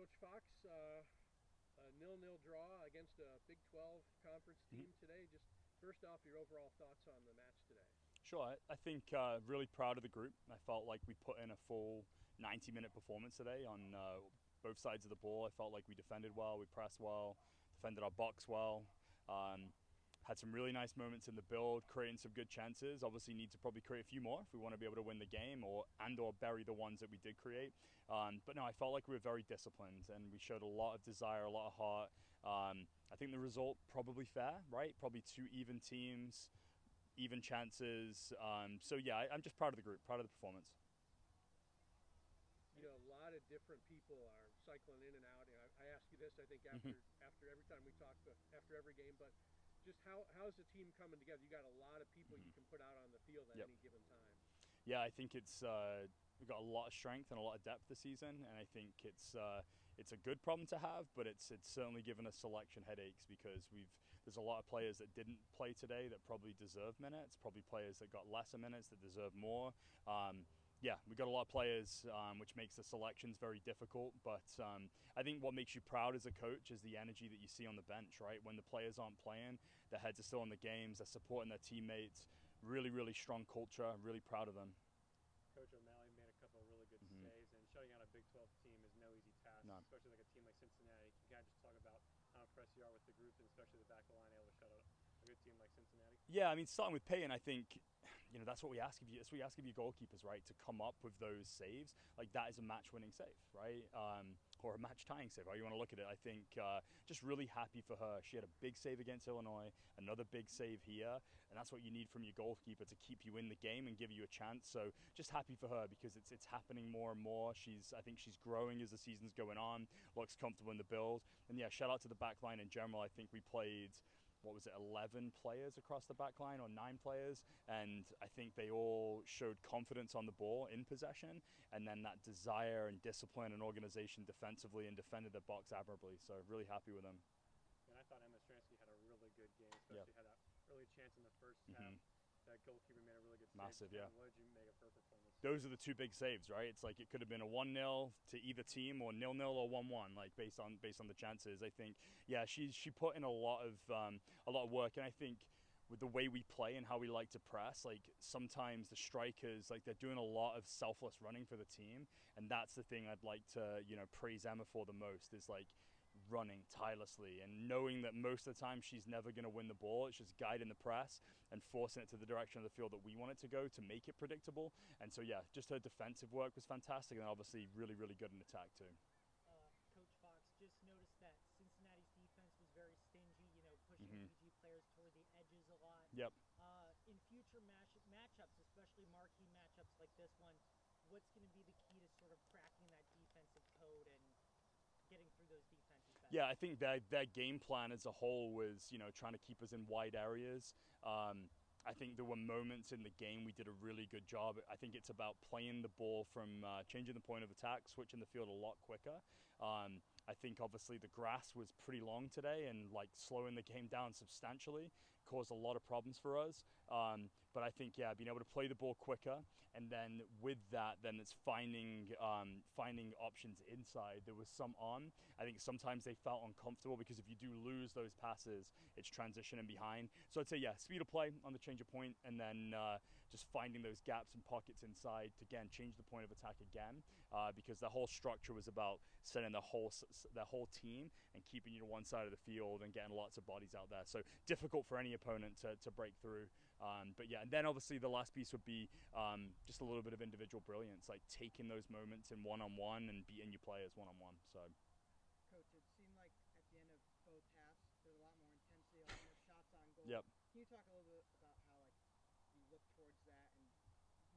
Coach Fox, a 0-0 draw against a Big 12 conference team today. Just first off, your overall thoughts on the match today. Sure, I think really proud of the group. I felt like we put in a full 90-minute performance today on both sides of the ball. I felt like we defended well, we pressed well, defended our box well. Had some really nice moments in the build, creating some good chances. Obviously, need to probably create a few more if we want to be able to win the game, or bury the ones that we did create. But no, I felt like we were very disciplined, and we showed a lot of desire, a lot of heart. I think the result probably fair, right? Probably two even teams, even chances. So yeah, I'm just proud of the group, proud of the performance. You know, a lot of different people are cycling in and out. And I ask you this, I think after every time we talk, after every game, but just how's the team coming together? You got a lot of people you can put out on the field at any given time. Yeah, I think it's we've got a lot of strength and a lot of depth this season, and I think it's a good problem to have, but it's certainly given us selection headaches because there's a lot of players that didn't play today that probably deserve minutes, probably players that got lesser minutes that deserve more. Yeah, we've got a lot of players, which makes the selections very difficult. But I think what makes you proud as a coach is the energy that you see on the bench, right? When the players aren't playing, their heads are still in the games, they're supporting their teammates. Really, really strong culture. I'm really proud of them. Coach O'Malley made a couple of really good saves, and shutting out a Big 12 team is no easy task, especially like a team like Cincinnati. Can you kind of just talk about how impressed you are with the group, and especially the back of the line able to shut out a good team like Cincinnati? Yeah, I mean, starting with Peyton, I think, that's what we ask of you. That's what we ask of your goalkeepers, right? To come up with those saves. Like, that is a match-winning save, right? Or a match-tying save, how you want to look at it. I think just really happy for her. She had a big save against Illinois, another big save here, and that's what you need from your goalkeeper to keep you in the game and give you a chance. So just happy for her because it's happening more and more. I think she's growing as the season's going on, looks comfortable in the build. And yeah, shout out to the back line in general. I think we played 11 players across the back line, or 9 players, and I think they all showed confidence on the ball in possession, and then that desire and discipline and organization defensively, and defended the box admirably. So really happy with them. And I thought Emma Stransky had a really good game, especially had that early chance in the first half. That goalkeeper made a really good save. Massive, yeah. What did you make of her performance? Those are the two big saves, right? It's like it could have been a 1-0 to either team, or 0-0 or 1-1, like based on the chances. I think, yeah, she put in a lot of work, and I think with the way we play and how we like to press, like sometimes the strikers, like they're doing a lot of selfless running for the team, and that's the thing I'd like to praise Emma for the most, is like running tirelessly and knowing that most of the time she's never going to win the ball. It's just guiding the press and forcing it to the direction of the field that we want it to go to make it predictable. And so yeah, just her defensive work was fantastic, and obviously really, really good in attack too. Coach Fox, just noticed that Cincinnati's defense was very stingy, pushing BG players toward the edges a lot. Yep. In future matchups, especially marquee matchups like this one, what's going to be the key to sort of cracking that defensive code and getting through those defenses better? Yeah, I think their game plan as a whole was, trying to keep us in wide areas. I think there were moments in the game we did a really good job. I think it's about playing the ball from changing the point of attack, switching the field a lot quicker. I think obviously the grass was pretty long today, and like slowing the game down substantially caused a lot of problems for us. But I think, yeah, being able to play the ball quicker, and then with that, then it's finding options inside. There was some on. I think sometimes they felt uncomfortable because if you do lose those passes, it's transitioning behind. So I'd say, yeah, speed of play on the change of point, and then just finding those gaps and pockets inside to, again, change the point of attack again, because the whole structure was about setting the whole team and keeping you to one side of the field and getting lots of bodies out there. So difficult for any opponent to break through. But yeah, and then obviously the last piece would be just a little bit of individual brilliance, like taking those moments in one-on-one and beating your players one-on-one. So, Coach, it seemed like at the end of both halves, there's a lot more intensity, a lot more shots on goal. Yep. Can you talk a little bit about how you look towards that and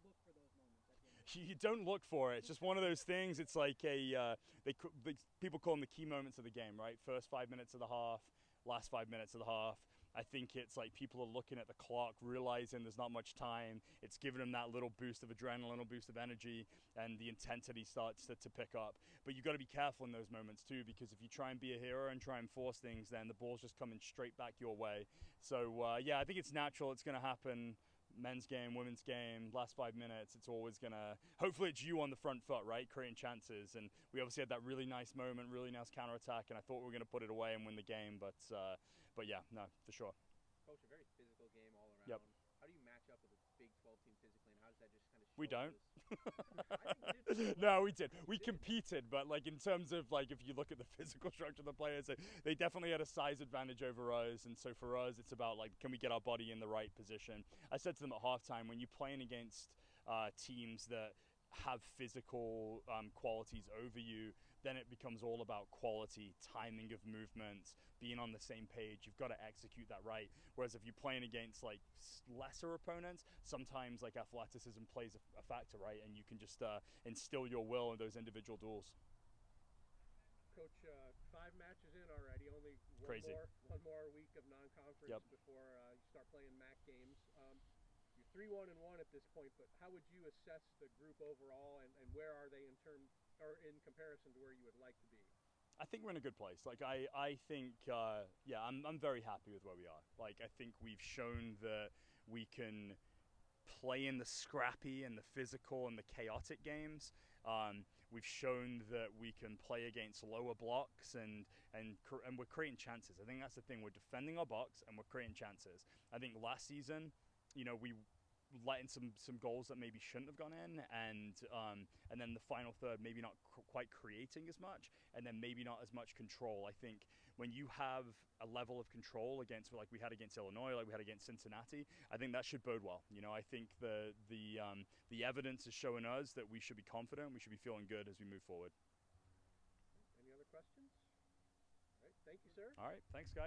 look for those moments at the end of the you don't look for it. It's just one of those things. It's like people call them the key moments of the game, right? First 5 minutes of the half, last 5 minutes of the half. I think it's like people are looking at the clock, realizing there's not much time. It's giving them that little boost of adrenaline, little boost of energy, and the intensity starts to pick up. But you've got to be careful in those moments too, because if you try and be a hero and try and force things, then the ball's just coming straight back your way. So yeah, I think it's natural. It's going to happen men's game, women's game, last 5 minutes, it's always gonna, hopefully it's you on the front foot, right, creating chances. And we obviously had that really nice moment, really nice counterattack, and I thought we were gonna put it away and win the game, but yeah, no, for sure. Coach, a very physical game all around. Yep. How do you match up with a Big 12 team physically, and how does that just kind of show We don't. I No, we did. We competed, but like in terms of like if you look at the physical structure of the players, they definitely had a size advantage over us. And so for us, it's about like, can we get our body in the right position? I said to them at halftime, when you're playing against teams that have physical qualities over you, then it becomes all about quality, timing of movements, being on the same page. You've got to execute that right. Whereas if you're playing against like lesser opponents, sometimes like athleticism plays a factor, right? And you can just instill your will in those individual duels. Coach, 5 matches in already, only Crazy. one more week of non-conference before you start playing MAC games. You're 3-1-1 at this point, but how would you assess the group overall, and where are they in comparison to where you would like to be? I think we're in a good place. Like I think, yeah, I'm very happy with where we are. Like I think we've shown that we can play in the scrappy and the physical and the chaotic games. We've shown that we can play against lower blocks and we're creating chances. I think that's the thing. We're defending our box and we're creating chances. I think last season, you know, we let in some goals that maybe shouldn't have gone in, and then the final third maybe not quite creating as much, and then maybe not as much control. I think when you have a level of control against, like we had against Illinois, like we had against Cincinnati, I think that should bode well. You know, I think the evidence is showing us that we should be confident, we should be feeling good as we move forward. Any other questions? All right, thank you, sir. All right, thanks, guys.